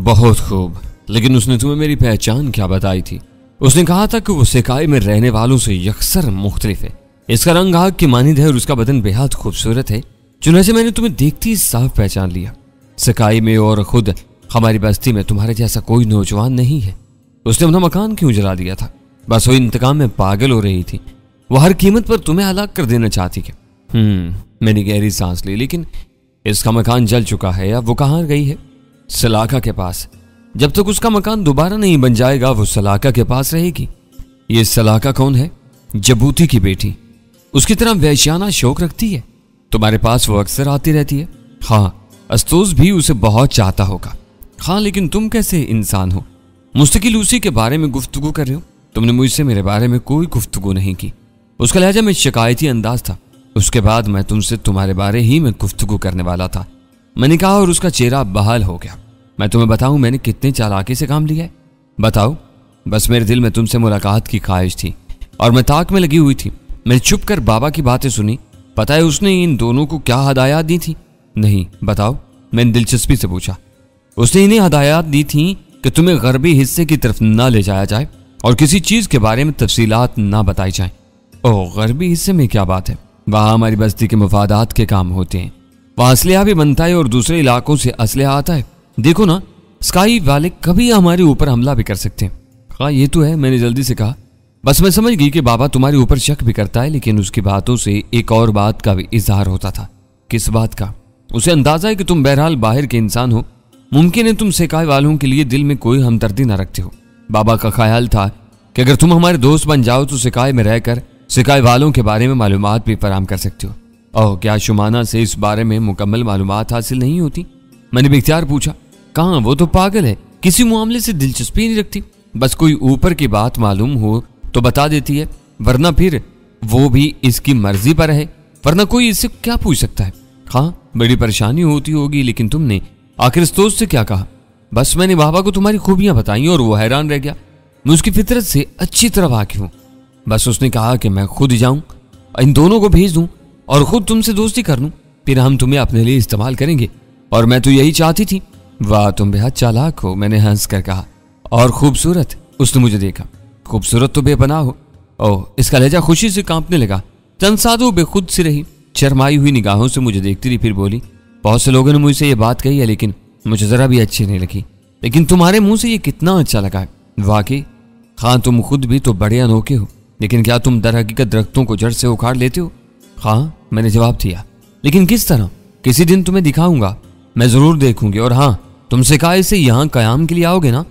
बहुत खूब, लेकिन उसने तुम्हें मेरी पहचान क्या बताई थी? उसने कहा था कि वो सिकाई में रहने वालों से यकसर मुख्तलिफ है। इसका रंग आग की मानिंद है और उसका बदन बेहद खूबसूरत है। चुनाचे मैंने तुम्हें देखती ही साफ पहचान लिया। सिकाई में और खुद हमारी बस्ती में तुम्हारे जैसा कोई नौजवान नहीं है। उसने अपना मकान क्यों जला दिया था? बस वो इंतकाम में पागल हो रही थी। वो हर कीमत पर तुम्हें हलाक कर देना चाहती थी। मैंने गहरी सांस ली, लेकिन इसका मकान जल चुका है। अब वो कहाँ गई है? सलाका के पास। जब तक उसका मकान दोबारा नहीं बन जाएगा वो सलाका के पास रहेगी। ये सलाका कौन है? जबूती की बेटी। उसकी तरह वैश्याना शौक रखती है। तुम्हारे पास वो अक्सर आती रहती है। हाँ, अस्तोस भी उसे बहुत चाहता होगा। हाँ, लेकिन तुम कैसे इंसान हो? मुस्तकिल उसी के बारे में गुफ्तगू कर रहे हो। तुमने मुझसे मेरे बारे में कोई गुफ्तगू नहीं की। उसका लहजा में शिकायती अंदाज था। उसके बाद मैं तुमसे तुम्हारे बारे ही में गुफ्तगू करने वाला था। मैंने कहा और उसका चेहरा बहाल हो गया। मैं तुम्हें बताऊं मैंने कितने चालाकी से काम लिया है? बताओ। बस मेरे दिल में तुमसे मुलाकात की ख्वाहिश थी और मैं ताक में लगी हुई थी। मैंने चुप कर बाबा की बातें सुनी। पता है उसने इन दोनों को क्या हदायत दी थी? नहीं, बताओ। मैंने दिलचस्पी से पूछा। उसने इन्हें हदायत दी थी कि तुम्हें गरबी हिस्से की तरफ ना ले जाया जाए और किसी चीज के बारे में तफसीलात ना बताई जाए। ओह, गरबी हिस्से में क्या बात है? वहां हमारी बस्ती के मफादात के काम होते हैं। वहां असलहा भी बनता है और दूसरे इलाकों से असलहा आता है। देखो ना, स्काई वाले कभी हमारे ऊपर हमला भी कर सकते हैं। हाँ, ये तो है, मैंने जल्दी से कहा। बस मैं समझ गई कि बाबा तुम्हारे ऊपर शक भी करता है, लेकिन उसकी बातों से एक और बात का भी इजहार होता था। किस बात का? उसे अंदाजा है कि तुम बहरहाल बाहर के इंसान हो। मुमकिन है तुम सिकाई वालों के लिए दिल में कोई हमदर्दी ना रखते हो। बाबा का ख्याल था कि अगर तुम हमारे दोस्त बन जाओ तो सिकाई में रहकर सिकाई वालों के बारे में मालूमात भी फराहम कर सकते हो। ओह, क्या शुमाना से इस बारे में मुकम्मल मालूमात हासिल नहीं होती? मैंने बेख्तियार पूछा। कहाँ, वो तो पागल है, किसी मामले से दिलचस्पी नहीं रखती। बस कोई ऊपर की बात मालूम हो तो बता देती है, वरना फिर वो भी इसकी मर्जी पर है। वरना कोई इससे क्या पूछ सकता है? हाँ, बड़ी परेशानी होती होगी, लेकिन तुमने आखिर इस दोस्त से क्या कहा? बस मैंने बाबा को तुम्हारी खूबियां बताई और वो हैरान रह गया। मैं उसकी फितरत से अच्छी तरह वाकिफ हूं। बस उसने कहा कि मैं खुद जाऊं, इन दोनों को भेज दूं और खुद तुमसे दोस्ती कर लूं, फिर हम तुम्हें अपने लिए इस्तेमाल करेंगे। और मैं तो यही चाहती थी। वाह, तुम बेहद चालाक हो, मैंने हंस कर कहा। और खूबसूरत। उसने मुझे देखा। खूबसूरत तो बेपनाह हो। ओह, इसका लहजा खुशी से कांपने लगा। चंद साधु बेखुद सी रही, शर्माई हुई निगाहों से मुझे देखती रही, फिर बोली, बहुत से लोगों ने मुझसे ये बात कही है, लेकिन मुझे जरा भी अच्छी नहीं लगी। लेकिन तुम्हारे मुंह से ये कितना अच्छा लगा है। वाकई। हाँ, तुम खुद भी तो बड़े अनोखे हो, लेकिन क्या तुम दर हकीकत दरख्तों को जड़ से उखाड़ लेते हो? हाँ, मैंने जवाब दिया। लेकिन किस तरह? किसी दिन तुम्हें दिखाऊंगा, मैं जरूर देखूंगी। और हाँ, तुम सिकाई से यहाँ कयाम के लिए आओगे ना?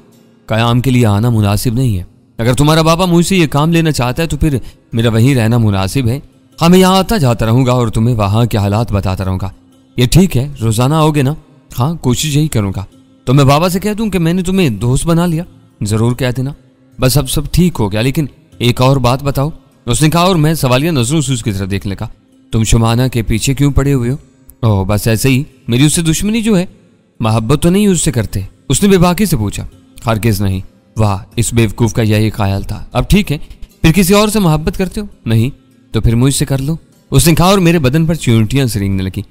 कयाम के लिए आना मुनासिब नहीं है। अगर तुम्हारा बाबा मुझसे ये काम लेना चाहता है तो फिर मेरा वहीं रहना मुनासिब है। हाँ, मैं यहाँ आता जाता रहूंगा और तुम्हें वहां के हालात बताता रहूंगा। ये ठीक है? रोजाना आओगे ना? हाँ, कोशिश यही करूंगा। तो मैं बाबा से कह दूं कि मैंने तुम्हें दोस्त बना लिया? जरूर कह देना। बस अब सब ठीक हो गया, लेकिन एक और बात बताओ, उसने कहा और मैं सवालिया नजरों से उसकी तरफ देखने लगा। तुम शुमाना के पीछे क्यों पड़े हुए हो? ओह, बस ऐसे ही। मेरी उससे दुश्मनी जो है, मोहब्बत तो नहीं उससे करते? उसने बेबाकी से पूछा। हरगिज़ नहीं। वाह, इस बेवकूफ का यही ख्याल था। अब ठीक है, फिर किसी और से मोहब्बत करते हो? नहीं। तो फिर मुझसे कर लो, उसने कहा और मेरे बदन पर चींटियां से रेंगने लगी।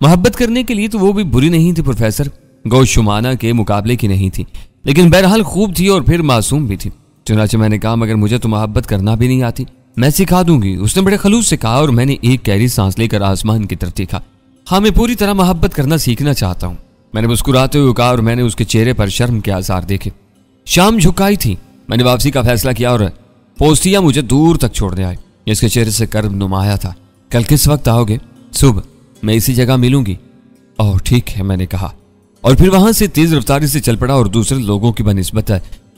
मोहब्बत करने के लिए तो वो भी बुरी नहीं थी प्रोफेसर, गौ शुमाना के मुकाबले की नहीं थी, लेकिन बहरहाल खूब थी और फिर मासूम भी थी। चुनाचे मैंने कहा, मगर मुझे तो मोहब्बत करना भी नहीं आती। मैं सिखा दूंगी, उसने बड़े खलूस से कहा और मैंने एक गहरी सांस लेकर आसमान की तरफ देखा। हाँ, मैं पूरी तरह मोहब्बत करना सीखना चाहता हूँ, मैंने मुस्कुराते हुए कहा और मैंने उसके चेहरे पर शर्म के आसार देखे। शाम झुकाई थी। मैंने वापसी का फैसला किया और पोस्टिया मुझे दूर तक छोड़ने आए। इसके चेहरे से कर्ब नुमाया था। कल किस वक्त आओगे? सुबह, मैं इसी जगह मिलूंगी। ओह, ठीक है, मैंने कहा और फिर वहां से तेज रफ्तारी से चल पड़ा और दूसरे लोगों की बनिस्बत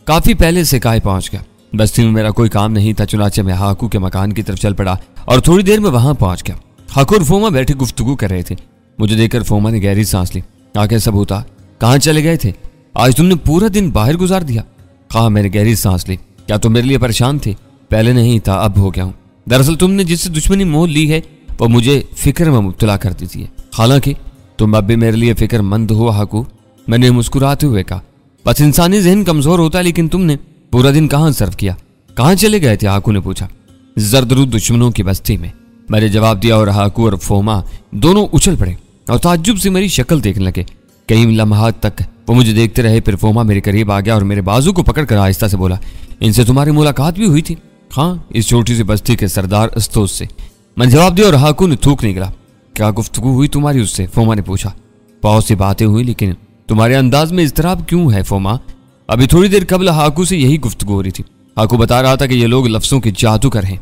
काफी पहले से काय पहुंच गया। बस्ती में मेरा कोई काम नहीं था, चुनाचे में हाकू के मकान की तरफ चल पड़ा और थोड़ी देर में वहां पहुंच गया। हाकू और फोमा बैठे गुफ्तगू कर रहे थे। मुझे देखकर फोमा ने गहरी सांस ली। आगे सब होता, कहाँ चले गए थे? आज तुमने पूरा दिन बाहर गुजार दिया। हाँ, मैंने गहरी सांस ली। क्या तुम मेरे लिए परेशान थे? पहले नहीं था, अब हो गया हूँ। दरअसल तुमने जिससे दुश्मनी मोल ली है वो मुझे फिक्र में मुब्तला कर देती है। हालांकि तुम अब भी मेरे लिए फिक्रमंद हो हाकू, मैंने मुस्कुराते हुए कहा। बस इंसानी जहन कमजोर होता है, लेकिन तुमने पूरा दिन कहाँ सर्व किया? कहाँ चले गए थे? हाकू ने पूछा। जरदरू दुश्मनों की बस्ती में, मैंने जवाब दिया और हाकू और फोमा दोनों उछल पड़े और ताज्जुब से मेरी शक्ल देखने लगे। कई लम्हात तक वो मुझे देखते रहे। फिर फोमा मेरे करीब आ गया और मेरे बाजू को पकड़कर आहिस्ता से बोला, इनसे तुम्हारी मुलाकात भी हुई थी? हाँ, इस छोटी सी बस्ती के सरदार अस्तोस से, मैंने जवाब दिया और हाकू ने थूक निकला। क्या गुफ्तगू हुई तुम्हारी उससे? फोमा ने पूछा। बहुत सी बातें हुई, लेकिन तुम्हारे अंदाज में इज़्तिराब क्यों है फोमा? अभी थोड़ी देर कबल हाकू से यही गुफ्तगू हो रही थी। हाकू बता रहा था कि ये लोग लफ्जों के जादूगर हैं,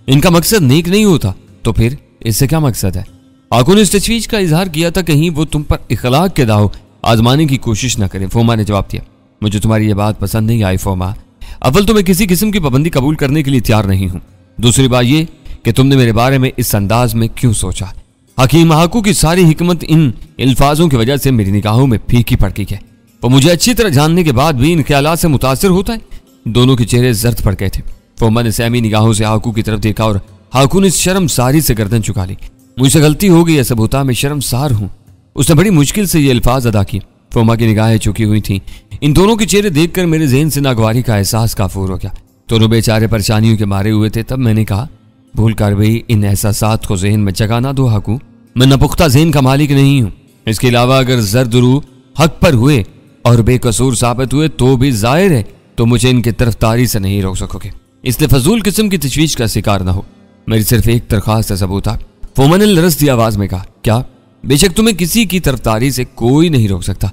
इनका मकसद नेक नहीं होता। तो फिर इससे क्या मकसद है? हाकू ने इस तशवीश का इजहार किया था कहीं वो तुम पर इखलाक के दाव आजमाने की कोशिश न करें। फोमा ने जवाब दिया, मुझे तुम्हारी ये बात पसंद नहीं आई फोमा। अव्वल तो मैं किसी किस्म की पाबंदी कबूल करने के लिए तैयार नहीं हूं। दूसरी बात ये कि तुमने मेरे बारे में इस अंदाज में क्यों सोचा? हकीम हाकू की सारी हिकमत इन अल्फाजों की वजह से मेरी निगाहों में फीकी पड़ गई है। वो मुझे अच्छी तरह जानने के बाद भी इन ख्यालात से मुतासिर होता है। दोनों के चेहरे जर्द पड़ गए थे। फोमा ने सहमी निगाहों से हाकू की तरफ देखा और हाकू ने शर्मसारी से गर्दन झुका ली। मुझसे गलती हो गई, ऐसा होता, मैं शर्मसार हूं। उसने बड़ी मुश्किल से ये अल्फाज अदा किए। फोमा की निगाहें चुकी हुई थीं। इन दोनों के चेहरे देखकर मेरे ज़हन से नागवारी का एहसास काफूर हो गया। दोनों बेचारे परेशानियों के मारे हुए थे। तब मैंने कहा, भूल कर भी इन एहसासात को जहन में जगा ना दो हाकू, मैं नपुख्ता ज़हन का मालिक नहीं हूँ। इसके अलावा अगर जरदरू हक पर हुए और बेकसूर साबित हुए तो भी जाहिर है तो मुझे इनकी तरफदारी से नहीं रोक सकोगे। इसलिए फजूल किस्म की तशवीश का शिकार ना हो। मेरी सिर्फ एक दरख्वास्त है सबूता। फोमा ने लरसती आवाज में कहा, क्या? बेशक तुम्हें किसी की तरफदारी से कोई नहीं रोक सकता,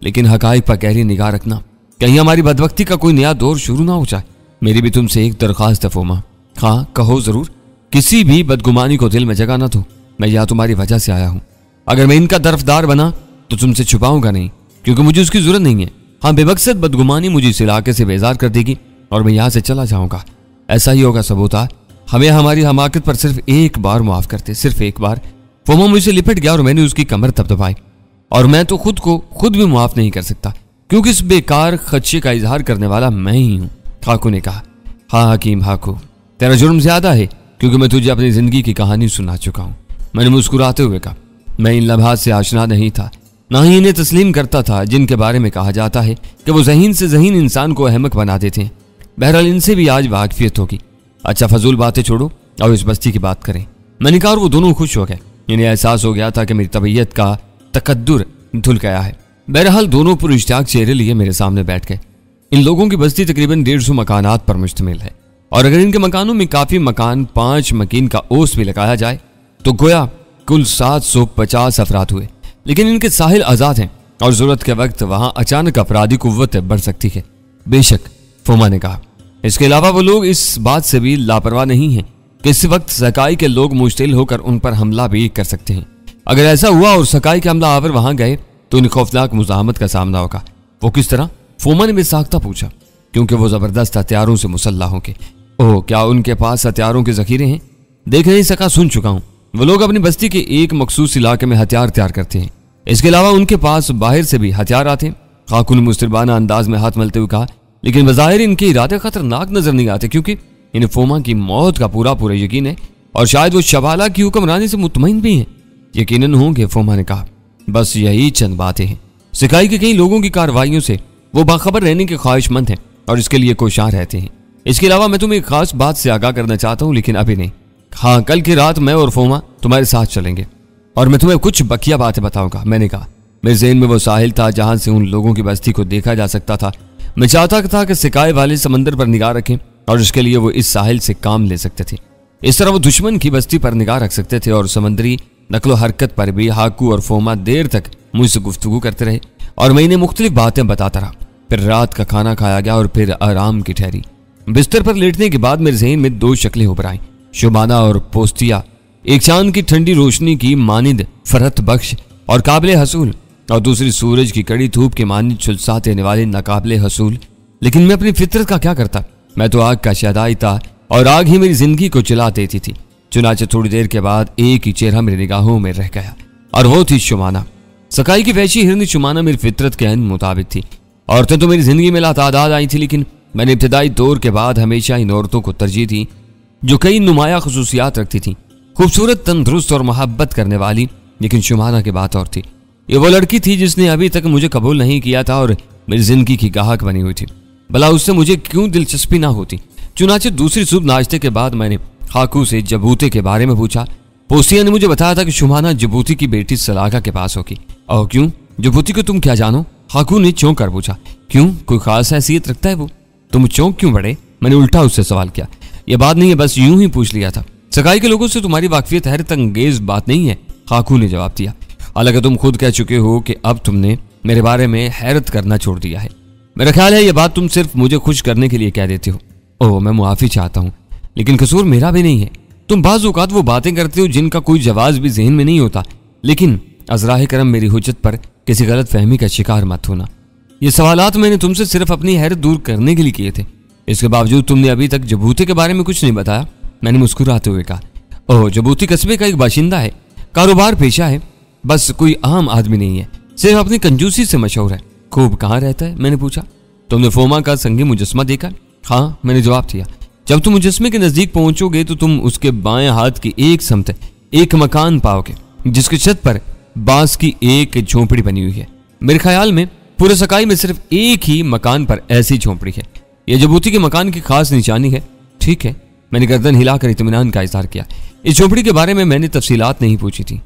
लेकिन हकाइक पर गहरी निगाह रखना, कहीं हमारी बदबख्ती का कोई नया दौर शुरू ना हो जाए। मेरी भी तुमसे एक दरख्वास्त है फोमा। हाँ कहो जरूर। किसी भी बदगुमानी को दिल में जगह ना दो। मैं यहाँ तुम्हारी वजह से आया हूँ। अगर मैं इनका तरफदार बना तो तुमसे छुपाऊंगा नहीं, क्योंकि मुझे उसकी जरूरत नहीं है। हाँ, बेमकसद बदगुमानी मुझे इस इलाके से बेजार कर देगी और मैं यहाँ से चला जाऊंगा। ऐसा ही होगा सबूता। हमें हमारी हमाकत पर सिर्फ एक बार माफ करते, सिर्फ एक बार। फोमा मुझसे लिपट गया और मैंने उसकी कमर थपथपाई। और मैं तो खुद को खुद भी माफ नहीं कर सकता, क्योंकि इस बेकार खदशे का इजहार करने वाला मैं ही हूँ। हाकू ने कहा, हाँ हकीम हाकू, तेरा जुर्म ज्यादा है, क्योंकि मैं तुझे अपनी जिंदगी की कहानी सुना चुका हूँ। मैंने मुस्कुराते हुए कहा, मैं इन लम्हात से आशना नहीं था, ना ही इन्हें तस्लीम करता था, जिनके बारे में कहा जाता है कि वो ज़हीन से ज़हीन इंसान को अहमक बना देते हैं। बहरहाल इनसे भी आज वाकफियत होगी। अच्छा, फजूल बातें छोड़ो और इस बस्ती की बात करें। मैंने कहा और वो दोनों खुश हो गए। इन्हें एहसास हो गया था कि मेरी तबीयत का तकद्दुर धुल गया है। बहरहाल दोनों पुरइश्तियाक चेहरे लिए मेरे सामने बैठ गए। इन लोगों की बस्ती तकरीबन 150 मकानात पर मुश्तमिल है, और अगर इनके मकानों में काफ़ी मकान 5 मकीन का ओस भी लगाया जाए तो गोया कुल 750 अफराद हुए। लेकिन इनके साहिल आज़ाद हैं और ज़रूरत के वक्त वहाँ अचानक अफराधी कुव्वत बढ़ सकती है। बेशक, फोमा ने कहा। इसके अलावा वो लोग इस बात से भी लापरवाह नहीं हैं कि इस वक्त सकाई के लोग मुश्तिल होकर उन पर हमला भी कर सकते हैं। अगर ऐसा हुआ और सकाई के हमला आवर वहां गए तो इन खौफनाक मुज़ाहमत का सामना होगा। वो किस तरह? फोमा ने बेसाख्ता पूछा। क्योंकि वो जबरदस्त हथियारों से मुसल्लह होंगे। ओह, क्या उनके पास हथियारों के जखीरे हैं? देख नहीं सका, सुन चुका हूँ। वो लोग अपनी बस्ती के एक मखसूस इलाके में हथियार तैयार करते हैं। इसके अलावा उनके पास बाहर से भी हथियार आते हैं। खाकू ने मुस्तरबाना अंदाज में हाथ मलते हुए कहा, लेकिन बज़ाहिर इनके इरादे खतरनाक नजर नहीं आते, क्योंकि इन्हें फोमा की मौत का पूरा पूरा यकीन है और शायद वो शबाला की हुक्मरानी से मुतमईन भी हैं। यकीनन होंगे, फोमा ने कहा। बस यही चंद बातें हैं। सिकाई के कई लोगों की कार्रवाइयों से वो बाखबर रहने के ख्वाहिशमंद हैं और इसके लिए कोशां रहते हैं। इसके अलावा मैं तुम्हें एक खास बात से आगाह करना चाहता हूँ, लेकिन अभी नहीं। हाँ, कल की रात मैं और फोमा तुम्हारे साथ चलेंगे और मैं तुम्हें कुछ बकिया बातें बताऊंगा। मैंने कहा। मेरे ज़हन में वो साहिल था जहां से उन लोगों की बस्ती को देखा जा सकता था। मैं चाहता था कि सिकाई वाले समंदर पर निगाह रखें और इसके लिए वो इस साहिल से काम ले सकते थे। इस तरह वो दुश्मन की बस्ती पर निगाह रख सकते थे और समंदरी नकलो हरकत पर भी हाकू और फोमा देर तक मुझसे गुफ्तगू करते रहे और मैं इन्हें मुख्तलिफ बातें बताता रहा। फिर रात का खाना खाया गया और फिर आराम की ठहरी। बिस्तर पर लेटने के बाद मेरे ज़हन में 2 शक्लें उभर आईं, शुबाना और पोस्तिया। एक चांद की ठंडी रोशनी की मानिंद फरहत बख्श और काबिल हसूल, और दूसरी सूरज की कड़ी धूप के मानिंद झुलसा देने वाले नाकाबिले हसूल। लेकिन मैं अपनी फितरत का क्या करता? मैं तो आग का शदाई था और आग ही मेरी जिंदगी को जला देती थी। चुनाचे थोड़ी देर के बाद एक ही चेहरा मेरी निगाहों में रह गया और वो थी शुमाना। सकाई की वैसी हिरनी शुमाना मेरी फितरत के अहम मुताबिक थी। औरतें तो मेरी जिंदगी में लातादाद आई थी, लेकिन मैंने इब्तदाई दौर के बाद हमेशा इन औरतों को तरजीह दी जो कई नुमाया खसूसियात रखती थी, खूबसूरत, तंदुरुस्त और मोहब्बत करने वाली। लेकिन शुमाना की बात और थी। ये वो लड़की थी जिसने अभी तक मुझे कबूल नहीं किया था और मेरी जिंदगी की गाहक बनी हुई थी। भला उससे मुझे क्यों दिलचस्पी ना होती? चुनाचे दूसरी सुबह नाश्ते के बाद मैंने हाकू से जबूते के बारे में पूछा। पोस्तिया ने मुझे बताया था कि शुमाना जबूती की बेटी सलागा के पास होगी। और क्यों? जबूती को तुम क्या जानो? हाकू ने चौंक कर पूछा। क्यों, कोई खास हैसियत रखता है वो? तुम चौंक क्यों पड़े? मैंने उल्टा उससे सवाल किया। यह बात नहीं है, बस यूं ही पूछ लिया था। सगाई के लोगों से तुम्हारी वाकफियत हैरत अंगेज बात नहीं है, हाकू ने जवाब दिया। हालांकि तुम खुद कह चुके हो कि अब तुमने मेरे बारे में हैरत करना छोड़ दिया है। मेरा ख्याल है यह बात तुम सिर्फ मुझे खुश करने के लिए कह देते हो। ओह, मैं मुआफी चाहता हूँ, लेकिन कसूर मेरा भी नहीं है। तुम बाज़ औक़ात वो बातें करते हो जिनका कोई जवाब भी ज़हन में नहीं होता, लेकिन अज़राए करम मेरी हुज्जत पर किसी गलत फहमी का शिकार मत होना। ये सवालात मैंने तुमसे सिर्फ अपनी हैरत दूर करने के लिए किए थे। इसके बावजूद तुमने अभी तक जबूती के बारे में कुछ नहीं बताया। मैंने मुस्कुराते हुए कहा, ओह, जबूती कस्बे का एक बाशिंदा है, कारोबार पेशा है, बस कोई आम आदमी नहीं है, सिर्फ अपनी कंजूसी से मशहूर है। खूब कहाँ रहता है? मैंने पूछा। तुमने फोमा का संगी मुजस्मा देखा? हाँ, मैंने जवाब दिया। जब तुम मुजस्मे के नजदीक पहुंचोगे तो तुम उसके बाएं हाथ की एक समत एक मकान पाओगे जिसकी छत पर बांस की एक झोंपड़ी बनी हुई है। मेरे ख्याल में पूरे सकाई में सिर्फ एक ही मकान पर ऐसी झोंपड़ी है। यह जबूती के मकान की खास निशानी है। ठीक है, मैंने गर्दन हिलाकर इत्मीनान का इजहार किया। इस झोंपड़ी के बारे में मैंने तफसीलात नहीं पूछी थी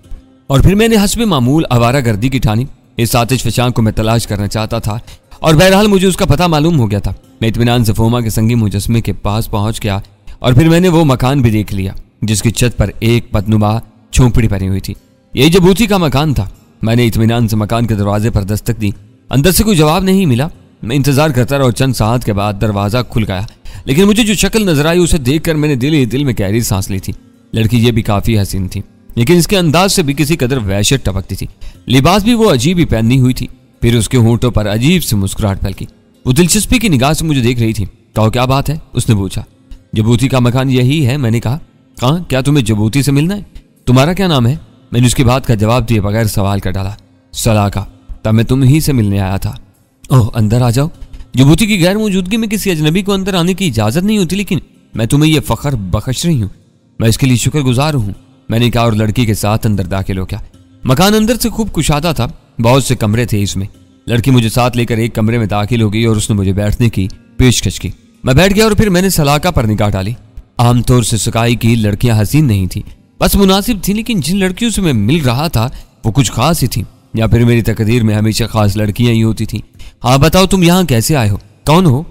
और फिर मैंने हस्बे मामूल आवारागर्दी की ठानी। इस आतिश फशां को मैं तलाश करना चाहता था और बहरहाल मुझे उसका पता मालूम हो गया था। मैं इत्मीनान से फोमा के संगी मुजस्मे के पास पहुंच गया और फिर मैंने वो मकान भी देख लिया जिसकी छत पर एक पदनुमा झोंपड़ी बनी हुई थी। यही जबूती का मकान था। मैंने इत्मीनान से मकान के दरवाजे पर दस्तक दी। अंदर से कोई जवाब नहीं मिला। मैं इंतजार करता रहा और चंद साथ के बाद दरवाजा खुल गया, लेकिन मुझे जो शक्ल नजर आई उसे देखकर मैंने दिल ही दिल में गहरी सांस ली थी। लड़की ये भी काफी हसीन थी, लेकिन इसके अंदाज से भी किसी कदर वहशत टपकती थी। लिबास भी वो अजीब ही पहनी हुई थी। फिर उसके होंठों पर अजीब सी मुस्कुराहट फैलकी। वो दिलचस्पी की निगाह से मुझे देख रही थी। कहो, क्या बात है? उसने पूछा। जबूती का मकान यही है, मैंने कहा। हाँ, क्या तुम्हें जबूती से मिलना है? तुम्हारा क्या नाम है? मैंने उसकी बात का जवाब दिए बगैर सवाल कर डाला। सलाका। तब मैं तुम ही से मिलने आया था। ओह, अंदर आ जाओ। जबूती की गैर मौजूदगी में किसी अजनबी को अंदर आने की इजाजत नहीं होती, लेकिन मैं तुम्हें यह फख्र बख्श रही हूँ। मैं इसके लिए शुक्रगुजार हूँ, मैंने कहा और लड़की के साथ अंदर दाखिल हो गया। मकान अंदर से खूब कुशादा था। बहुत से कमरे थे इसमें। लड़की मुझे साथ लेकर एक कमरे में दाखिल हो गई और उसने मुझे बैठने की पेशकश की। मैं बैठ गया और फिर मैंने सलाका पर निगाह डाली। आमतौर से सकाई की लड़कियां हसीन नहीं थी, बस मुनासिब थी, लेकिन जिन लड़कियों से मैं मिल रहा था वो कुछ खास ही थी, या फिर मेरी तकदीर में हमेशा खास लड़कियां ही होती थी। हाँ बताओ, तुम यहाँ कैसे आए हो? कौन हो?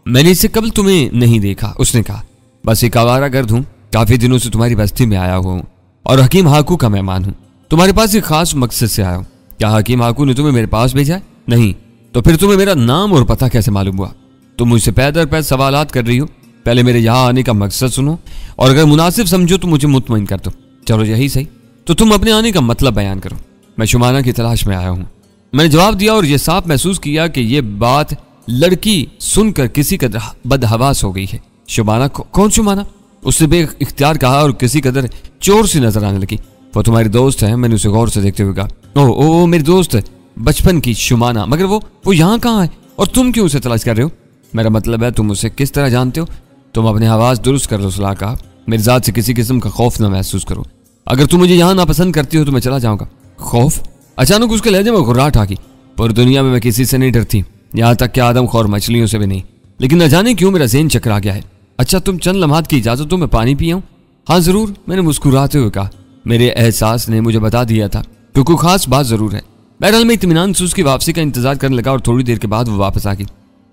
मैंने इससे कबल तुम्हें नहीं देखा, उसने कहा। बस एक आवारागर्द हूँ, काफी दिनों से तुम्हारी बस्ती में आया हुआ हूँ और हकीम हाकू का मेहमान हूँ। तुम्हारे पास एक खास मकसद से आया हूँ। क्या हकीम हाकू ने तुम्हें मेरे पास भेजा है? नहीं। तो फिर तुम्हें मेरा नाम और पता कैसे मालूम हुआ? तुम मुझसे पै दर पै सवालात कर रही हो। पहले मेरे यहाँ आने का मकसद सुनो और अगर मुनासिब समझो तो मुझे मुतमईन कर दो। चलो यही सही, तो तुम अपने आने का मतलब बयान करो। मैं शुमाना की तलाश में आया हूँ, मैंने जवाब दिया और यह साफ महसूस किया कि यह बात लड़की सुनकर किसी कदर बदहवास हो गई है। शुमाना? कौन शुमाना? उससे बे इख्तियार कहा और किसी कदर चोर सी नजर आने लगी। वो तुम्हारी दोस्त है, मैंने उसे गौर से देखते हुए कहा। ओह, मेरी दोस्त बचपन की शुमाना। मगर वो यहाँ कहाँ है और तुम क्यों उसे तलाश कर रहे हो? मेरा मतलब है तुम उसे किस तरह जानते हो? तुम अपने आवाज दुरुस्त कर लो सलाह कहा। मेरी जात से किसी किस्म का खौफ न महसूस करो। अगर तुम मुझे यहाँ नापसंद करती हो तो मैं चला जाऊंगा। खौफ? अचानक उसके लहजे में घुर्राहट आ गई। पूरी दुनिया में मैं किसी से नहीं डरती, यहाँ तक कि आदमखोर मछलियों से भी नहीं, लेकिन न जाने क्यों मेरा ज़हन चकरा गया है। अच्छा, तुम चंद लम्हात की इजाजत दो, मैं पानी पिया हूँ। हाँ जरूर, मैंने मुस्कुराते हुए कहा। मेरे एहसास ने मुझे बता दिया था कि कोई खास बात जरूर है। बहरहाल मैं इत्मीनान से उसकी वापसी का इंतजार करने लगा और थोड़ी देर के बाद वो वापस आ गई।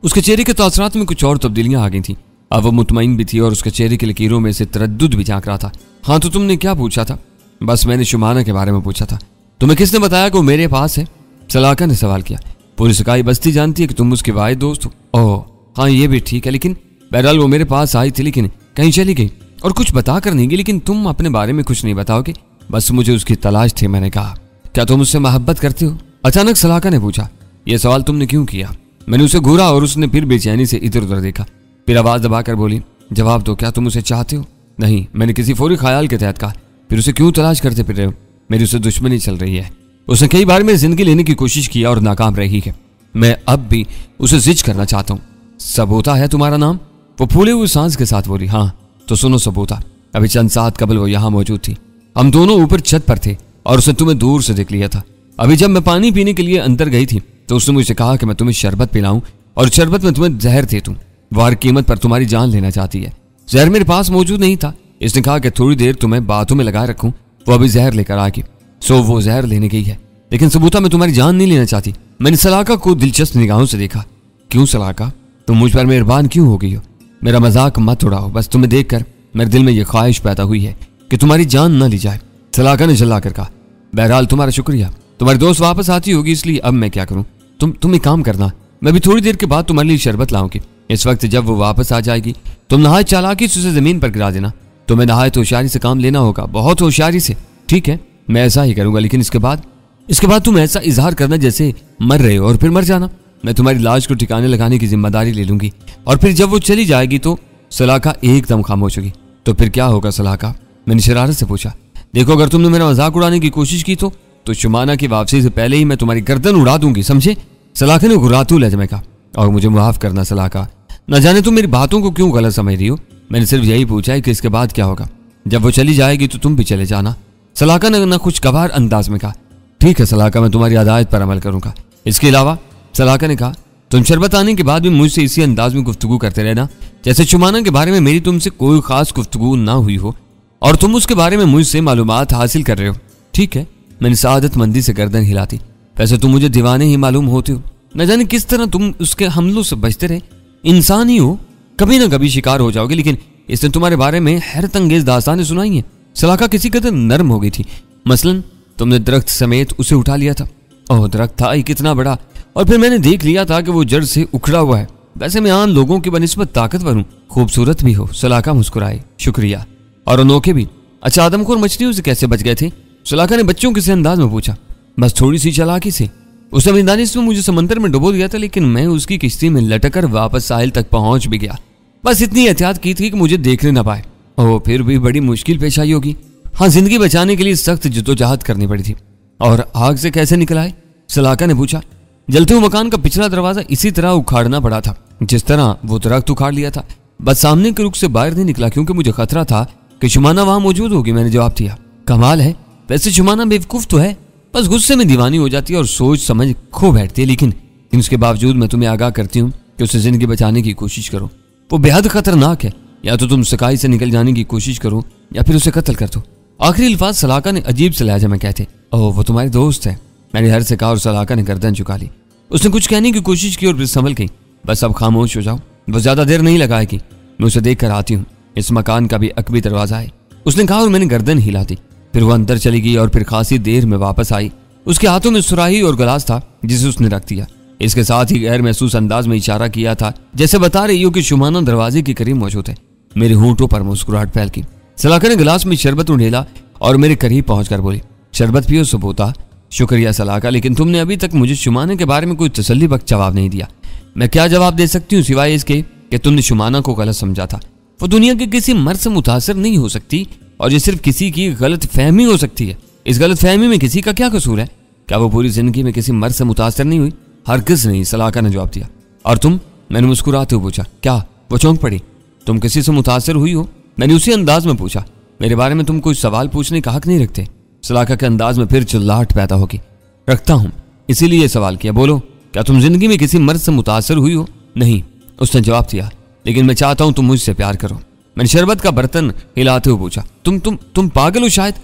उसके चेहरे के तासरात में कुछ और तब्दीलियां आ गई थी। अब वो मुतमईन भी थी और उसके चेहरे की लकीरों में से तरद्दुद भी झांक रहा था। हाँ, तो तुमने क्या पूछा था? बस मैंने शुमाना के बारे में पूछा था। तुम्हें किसने बताया कि वो मेरे पास है? सलाका ने सवाल किया। पूरी सकाई बस्ती जानती है कि तुम उसके वाहिद दोस्त हो। ओह हाँ, ये भी ठीक है, लेकिन बहरहाल वो मेरे पास आई थी, लेकिन कहीं चली गई और कुछ बता कर नहीं गई। लेकिन तुम अपने बारे में कुछ नहीं बताओगे? बस मुझे उसकी तलाश थी। मैंने कहा, क्या तुम उससे मोहब्बत करते हो? अचानक सलाका ने पूछा। यह सवाल तुमने क्यों किया? मैंने उसे घूरा और उसने फिर बेचैनी से इधर उधर देखा। फिर आवाज दबाकर बोली, जवाब दो, क्या तुम उसे चाहते हो? नहीं, मैंने किसी फौरी ख्याल के तहत कहा। फिर उसे क्यों तलाश करते फिर रहे हो? मेरी उससे दुश्मनी चल रही है। उसने कई बार मेरी जिंदगी लेने की कोशिश की और नाकाम रही है। मैं अब भी उसे जिज करना चाहता हूँ। सबूता है तुम्हारा नाम? वो फूले हुए सांस के साथ बोली। हाँ, तो सुनो सबूता, अभी चंद साथ कबल वो यहाँ मौजूद थी। हम दोनों ऊपर छत पर थे और उसने तुम्हें दूर से देख लिया था। अभी जब मैं पानी पीने के लिए अंदर गई थी तो उसने मुझसे कहा कि मैं तुम्हें शरबत पिलाऊं और शरबत में तुम्हें जहर दे दूं। वो हर कीमत पर तुम्हारी जान लेना चाहती है। जहर मेरे पास मौजूद नहीं था। इसने कहा कि थोड़ी देर तुम्हें बातों में लगाए रखूं। वो अभी जहर लेकर आ गई, सो वो जहर लेने गई है। लेकिन सबूता मैं तुम्हारी जान नहीं लेना चाहती। मैंने सलाका को दिलचस्प निगाहों से देखा। क्यों सलाका, तुम मुझ पर मेहरबान क्यों हो गई हो? मेरा मजाक मत उड़ाओ, बस तुम्हें देखकर मेरे दिल में यह ख्वाहिश पैदा हुई है कि तुम्हारी जान न ली जाए। सलाका ने जला कर कहा। बहरहाल तुम्हारा शुक्रिया, तुम्हारी दोस्त वापस आती होगी, इसलिए अब मैं क्या करूं? तुम एक काम करना, मैं भी थोड़ी देर के बाद तुम्हारे लिए शरबत लाऊंगी। इस वक्त जब वो वापस आ जाएगी तुम नहाए चालाकी से उसे जमीन पर गिरा देना। तुम्हें नहाए तो होशियारी से काम लेना होगा, बहुत होशियारी से। ठीक है, मैं ऐसा ही करूंगा, लेकिन इसके बाद तुम ऐसा इजहार करना जैसे मर रहे हो और फिर मर जाना। मैं तुम्हारी लाश को ठिकाने लगाने की जिम्मेदारी ले लूंगी, और फिर जब वो चली जाएगी तो सलाका एकदम खामोश होगी। तो फिर क्या होगा सलाका? मैंने शरारत से पूछा। देखो, अगर तुमने मेरा मजाक उड़ाने की कोशिश की तो शुमाना की वापसी से पहले ही मैं तुम्हारी गर्दन उड़ा दूंगी, समझे? सलाका ने गुर्रातू लहजे में कहा। और मुझे माफ करना सलाका, न जाने तुम मेरी बातों को क्यों गलत समझ रही हो। मैंने सिर्फ यही पूछा है कि इसके बाद क्या होगा। जब वो चली जाएगी तो तुम भी चले जाना। सलाका ने न खुशगवार अंदाज में कहा। ठीक है सलाका, मैं तुम्हारी हिदायत पर अमल करूंगा। इसके अलावा सलाका ने कहा, तुम शरबत आने के बाद भी मुझसे इसी अंदाज में गुफ्तगू करते रहना जैसे शुमाना के बारे में मेरी तुमसे कोई खास गुफ्तगू ना हुई हो और तुम उसके बारे में मुझसे मालूमात हासिल कर रहे हो। ठीक है, मैंने सादतमंदी से गर्दन हिलाती। वैसे तुम मुझे दीवाने ही मालूम होते हो, न जाने किस तरह तुम उसके हमलों से बचते रहे। इंसान ही हो, कभी ना कभी शिकार हो जाओगे, लेकिन इसने तुम्हारे बारे में हैरत अंगेज दास्तानें सुनाई हैं। सलाका किसी कदर नर्म हो गई थी। मसलन तुमने दरख्त समेत उसे उठा लिया था। ओह, दरख्त था ही कितना बड़ा, और फिर मैंने देख लिया था कि वो जड़ से उखड़ा हुआ है। वैसे मैं आम लोगों की बनिस्बत ताकतवर हूँ, खूबसूरत भी हो। सलाका मुस्कुराई। शुक्रिया, और अनोखे भी। अच्छा, आदमखोर मछलियों से कैसे बच गए थे? सलाका ने बच्चों के से अंदाज में पूछा। बस थोड़ी सी चालाकी से। उस समय दानिश में मुझे समंदर में डुबो दिया था, लेकिन मैं उसकी किश्ती में लटकर वापस साहिल तक पहुंच भी गया। बस इतनी एहतियात की थी कि मुझे देखने न पाए। ओह, फिर भी बड़ी मुश्किल पेश आई होगी। हाँ, जिंदगी बचाने के लिए सख्त जद्दोजहद करनी पड़ी थी। और आग से कैसे निकल आए? सलाका ने पूछा। जलते हुए मकान का पिछला दरवाजा इसी तरह उखाड़ना पड़ा था जिस तरह वो दरख्त उखाड़ लिया था। बस सामने के रुख से बाहर नहीं निकला क्योंकि मुझे खतरा था कि शुमाना वहां मौजूद होगी। मैंने जवाब दिया। कमाल है, वैसे शुमाना बेवकूफ तो है, बस गुस्से में दीवानी हो जाती है और सोच समझ खो बैठती है, लेकिन उसके बावजूद मैं तुम्हें आगाह करती हूँ कि उसे जिंदगी बचाने की कोशिश करो। वो बेहद खतरनाक है। या तो तुम सकाई से निकल जाने की कोशिश करो या फिर उसे कत्ल कर दो। आखिरी अल्फाज सलाका ने अजीब से लहजे में कहते। ओह, वो तुम्हारी दोस्त है। मैंने हर से कहा और सलाका ने गर्दन झुका ली। उसने कुछ कहने की कोशिश की और फिर संभल गई। बस अब खामोश हो जाओ, वो ज्यादा देर नहीं लगाएगी। मैं उसे देख कर आती हूँ। इस मकान का भी अकबी दरवाजा है, उसने कहा, और मैंने गर्दन हिला दी। फिर वो अंदर चली गई और फिर खासी देर में वापस आई। उसके हाथों में सुराही और गिलास था जिसे उसने रख दिया। इसके साथ ही गैर महसूस अंदाज में इशारा किया था जैसे बता रही हो कि शुमाना दरवाजे के करीब मौजूद है। मेरे होंठों पर मुस्कुराहट फैल गई। सलाका ने गिलास में शरबत उंडेला और मेरे करीब पहुंचकर बोली, शरबत पियो सबूता। शुक्रिया सलाका, लेकिन तुमने अभी तक मुझे शुमाना के बारे में कोई तसल्ली बख्श जवाब नहीं दिया। मैं क्या जवाब दे सकती हूँ सिवाय इसके कि तुमने शुमाना को गलत समझा था। वो दुनिया के किसी मर्द से मुतासर नहीं हो सकती और ये सिर्फ किसी की गलत फहमी हो सकती है। इस गलत फहमी में किसी का क्या कसूर है? क्या वो पूरी जिंदगी में किसी मर्द से मुतासर नहीं हुई? हरगिज़ नहीं, सलाका ने जवाब दिया। और तुम? मैंने मुस्कुराते हुए पूछा। क्या? वो चौंक पड़ी। तुम किसी से मुतासर हुई हो? मैंने उसी अंदाज में पूछा। मेरे बारे में तुम कोई सवाल पूछने का हक नहीं रखते। सलाका के अंदाज में फिर चिल्लाहट पैदा होगी। रखता हूं, इसीलिए सवाल किया। बोलो, क्या तुम जिंदगी में किसी मर्द से मुतासर हुई हो? नहीं, उसने जवाब दिया, लेकिन मैं चाहता हूं तुम मुझसे प्यार करो। मैंने शरबत का बर्तन हिलाते हुए पूछा। तुम पागल हो शायद?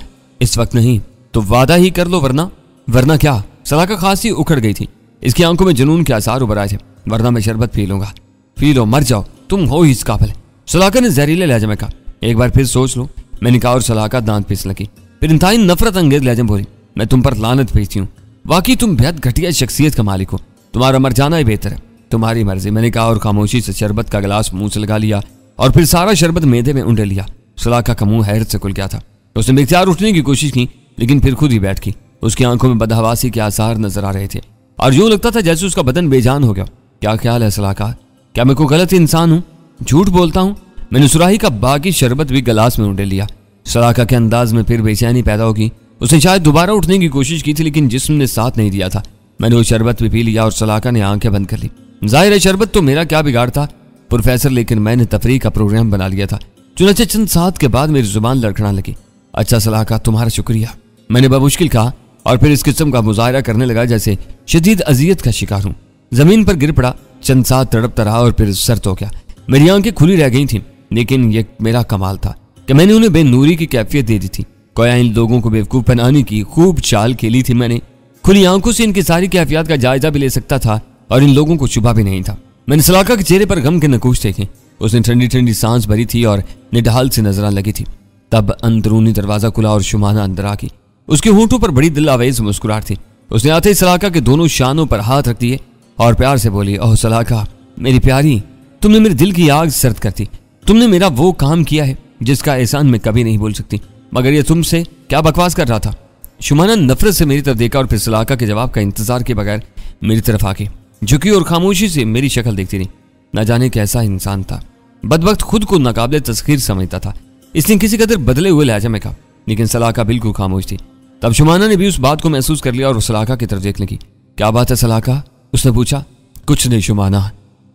इस वक्त नहीं तो वादा ही कर लो, वरना क्या? सलाका खासी उखड़ गई थी। इसकी आंखों में जुनून के आसार उभर आए थे। वरना मैं शरबत पी लूंगा। पी लो, मर जाओ, तुम हो ही इस काबिल। सलाका ने जहरीले लहजे में कहा। एक बार फिर सोच लो, मैंने कहा, और सलाका दांत पीस लगी। फिर इंतहाई नफरत अंगेज लहजे में बोली, मैं तुम पर लानत भेजती हूँ। वाकई तुम बेहद घटिया शख्सियत का मालिक हो। तुम्हारा मर जाना ही बेहतर है। तुम्हारी मर्जी, मैंने कहा, और खामोशी से शरबत का गिलास मुंह से लगा लिया और फिर सारा शरबत मैदे में उंडे लिया। सलाका का मुंह हैरत से खुल गया था। उसने बेख्तियार उठने की कोशिश की, लेकिन फिर खुद ही बैठ गई। उसकी आंखों में बदहवासी के आसार नजर आ रहे थे और यूं लगता था जैसे उसका बदन बेजान हो गया। क्या ख्याल है सलाका? क्या मैं कोई गलत इंसान हूँ? झूठ बोलता हूँ? मैंने सुराही का बाकी शरबत भी गिलास में उंडे लिया। सलाका के अंदाज में फिर बेचैनी पैदा होगी। उसने शायद दोबारा उठने की कोशिश की थी, लेकिन जिस्म ने साथ नहीं दिया था। मैंने वो शरबत भी पी लिया और सलाका ने आंखें बंद कर ली। जाहिर है शरबत तो मेरा क्या बिगाड़ था प्रोफेसर, लेकिन मैंने तफरीह का प्रोग्राम बना लिया था। चुनाचे चंद साथ के बाद मेरी जुबान लड़खड़ाने लगी। अच्छा सलाका, तुम्हारा शुक्रिया, मैंने बमुश्किल कहा और फिर इस किस्म का मुजाहरा करने लगा जैसे शदीद अजियत का शिकार हूं। जमीन पर गिर पड़ा, चंद साथ तड़पता रहा और फिर सर्द हो गया। मेरी आंखें खुली रह गई थीं, लेकिन यह मेरा कमाल था कि मैंने उन्हें बेनूरी की कैफियत दे दी थी। गोया इन लोगों को बेवकूफ बनाने की खूब चाल खेली थी मैंने। खुली आंखों से इनकी सारी कैफियत का जायजा भी ले सकता था और इन लोगों को छुपा भी नहीं था। मैंने सलाका के चेहरे पर गम के नकूश देखे। उसने ठंडी ठंडी सांस भरी थी और निढाल से नजर लगी थी। तब अंदरूनी दरवाजा खुला और शुमाना अंदर आ गई। उसके होंठों पर बड़ी दिल आवेज मुस्कुराहट थी। उसने आते ही सलाका के दोनों शानों पर हाथ रख दिए और प्यार से बोली, ओह सलाका मेरी प्यारी, तुमने मेरे दिल की आग सर्द कर दी। तुमने मेरा वो काम किया है जिसका एहसान मैं कभी नहीं भूल सकती। मगर ये तुमसे क्या बकवास कर रहा था। शुमाना नफरत से मेरी तरफ देखा और फिर सलाका के जवाब का इंतजार के बगैर मेरी तरफ आके झुकी और खामोशी से मेरी शक्ल देखती रही। न जाने कैसा इंसान था। बदबख्त खुद को नाकाबिले तस्खीर समझता था, इसलिए किसी कदर बदले हुए लहजा में कहा, लेकिन सलाका बिल्कुल खामोश थी। तब शुमाना ने भी उस बात को महसूस कर लिया और सलाका की तरफ देख लगी। क्या बात है सलाका? उसने पूछा। कुछ नहीं शुमाना।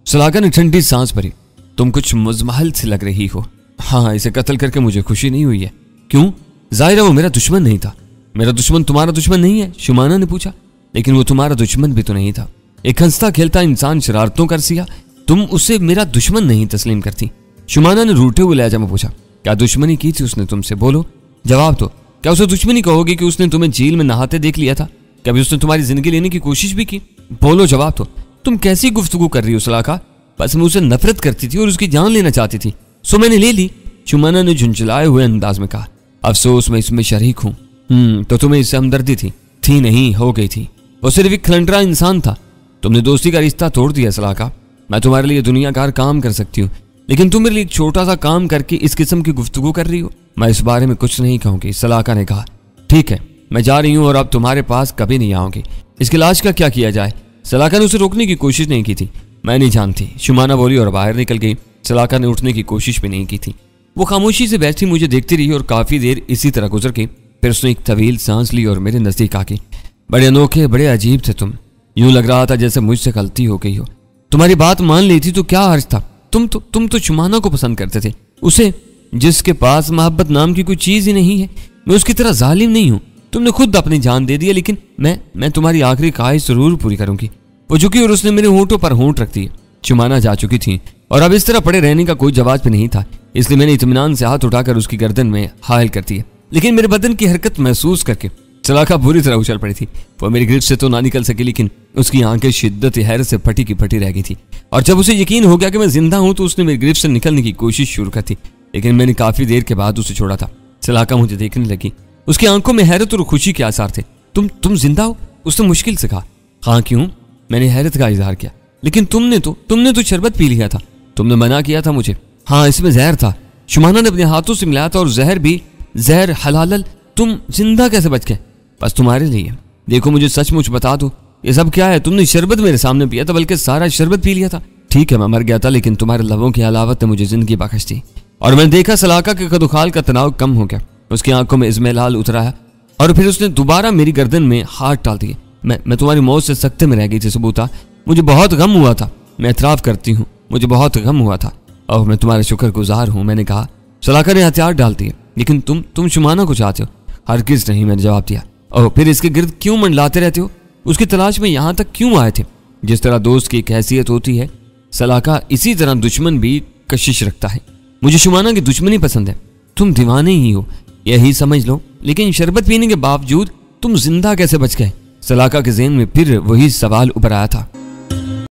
सलाका ने ठंडी सांस भरी। तुम कुछ मुजमहल से लग रही हो। हाँ, इसे कत्ल करके मुझे खुशी नहीं हुई है। क्यों? जाहिर वो मेरा दुश्मन नहीं था। मेरा दुश्मन तुम्हारा दुश्मन नहीं है? शुमाना ने पूछा। लेकिन वो तुम्हारा दुश्मन भी तो नहीं था। एक हंसता खेलता इंसान शरारतों कर सिया, तुम उसे मेरा दुश्मन नहीं तस्लीम करती। शुमाना ने रूठे हुए लहजा में पूछा। क्या दुश्मनी की थी उसने तुमसे? बोलो, जवाब दो। क्या उसे दुश्मनी कहोगे कि उसने तुम्हें जेल में नहाते देख लिया था? कभी उसने तुम्हारी जिंदगी लेने की कोशिश भी की? बोलो, जवाब दो। तुम कैसी गुफ्तगू कर रही हो सलाका? बस मैं उसे नफरत करती थी और उसकी जान लेना चाहती थी, सो मैंने ले ली। शुमाना ने झुंझलाए हुए अंदाज में कहा। अफसोस मैं इसमें शरीक हूँ। तो तुम्हें इससे हमदर्दी थी? थी नहीं, हो गई थी। वो सिर्फ एक खलंडरा इंसान था। तुमने दोस्ती का रिश्ता तोड़ दिया सलाका। मैं तुम्हारे लिए दुनिया का हर काम कर सकती हूँ, लेकिन तुम मेरे लिए एक छोटा सा काम करके इस किस्म की गुफ्तगू कर रही हो। मैं इस बारे में कुछ नहीं कहूंगी, सलाका ने कहा। ठीक है, मैं जा रही हूँ और अब तुम्हारे पास कभी नहीं आऊंगी। इसके लाश का क्या किया जाए? सलाका ने उसे रोकने की कोशिश नहीं की थी। मैं नहीं जानती, शुमाना बोली और बाहर निकल गई। सलाका ने उठने की कोशिश भी नहीं की थी। वो खामोशी से बैठी मुझे देखती रही और काफी देर इसी तरह गुजर गई। फिर उसने एक तवील सांस ली और मेरे नजदीक आके, बड़े अनोखे, बड़े अजीब थे तुम। यूं लग रहा था जैसे मुझसे गलती हो गई हो। तुम्हारी बात मान ली थी तो क्या हर्ज था? तुम तो शुमाना को पसंद करते थे, उसे जिसके पास मोहब्बत नाम की कोई चीज ही नहीं है। मैं उसकी तरह जालिम नहीं हूं। तुमने खुद अपनी जान दे दी, लेकिन मैं तुम्हारी आखिरी ख्वाहिश जरूर पूरी करूंगी। वो झुकी और उसने मेरे होंठों पर होंठ रख दिए। शुमाना जा चुकी थी और अब इस तरह पड़े रहने का कोई जवाब भी नहीं था, इसलिए मैंने इत्मीनान से हाथ उठाकर उसकी गर्दन में हायल कर दिया। लेकिन मेरे बदन की हरकत महसूस करके सलाका बुरी तरह उछल पड़ी थी। वो मेरी गिरफ्त से तो ना निकल सकी, लेकिन उसकी आंखें शिद्दत हैरत से फटी की फटी रह गई थी। और जब उसे यकीन हो गया कि मैं जिंदा हूं तो उसने मेरी गिरफ्त से निकलने की कोशिश शुरू कर दी, लेकिन मैंने काफी देर के बाद उसे छोड़ा था। सलाका मुझे देखने लगी। उसकी आंखों में हैरत और खुशी के आसार थे। तुम जिंदा हो? उसने मुश्किल से कहा। हाँ, क्यों? मैंने हैरत का इजहार किया। लेकिन तुमने तो शरबत पी लिया था। तुमने मना किया था मुझे। हाँ, इसमें जहर था। शुमाना ने अपने हाथों से मिलाया था और जहर भी जहर हलाल। तुम जिंदा कैसे बच गए? बस तुम्हारे लिए। देखो, मुझे सचमुच बता दो, ये सब क्या है? तुमने शरबत मेरे सामने पिया था, बल्कि सारा शरबत पी लिया था। ठीक है, मैं मर गया था, लेकिन तुम्हारे लबों की हलावत ने मुझे जिंदगी बख्श दी। और मैंने देखा सलाका के कदुखाल का तनाव कम हो गया। उसकी आंखों में इज़्मेलाल उतर आया और फिर उसने दोबारा मेरी गर्दन में हाथ डाल दिए। मैं तुम्हारी मौत से सख्ते में रह गई थी सबूता। मुझे बहुत गम हुआ था। मैं एतराफ़ करती हूँ, मुझे बहुत गम हुआ था और मैं तुम्हारा शुक्रगुजार हूँ, मैंने कहा। सलाका ने हथियार डाल दिए। लेकिन तुम शुमाना को चाहते हो? हरगिज़ नहीं, मैंने जवाब दिया। और फिर इसके गिर्द क्यों मंडलाते रहते हो? उसकी तलाश में यहाँ तक क्यों आए थे? जिस तरह दोस्त की एक हैसियत होती है सलाका, इसी तरह दुश्मन भी कशिश रखता है। मुझे शुमाना की दुश्मनी पसंद है। तुम दीवाने ही हो, यही समझ लो। लेकिन शरबत पीने के बावजूद तुम जिंदा कैसे बच गए? सलाका के ज़हन में फिर वही सवाल उभर आया था।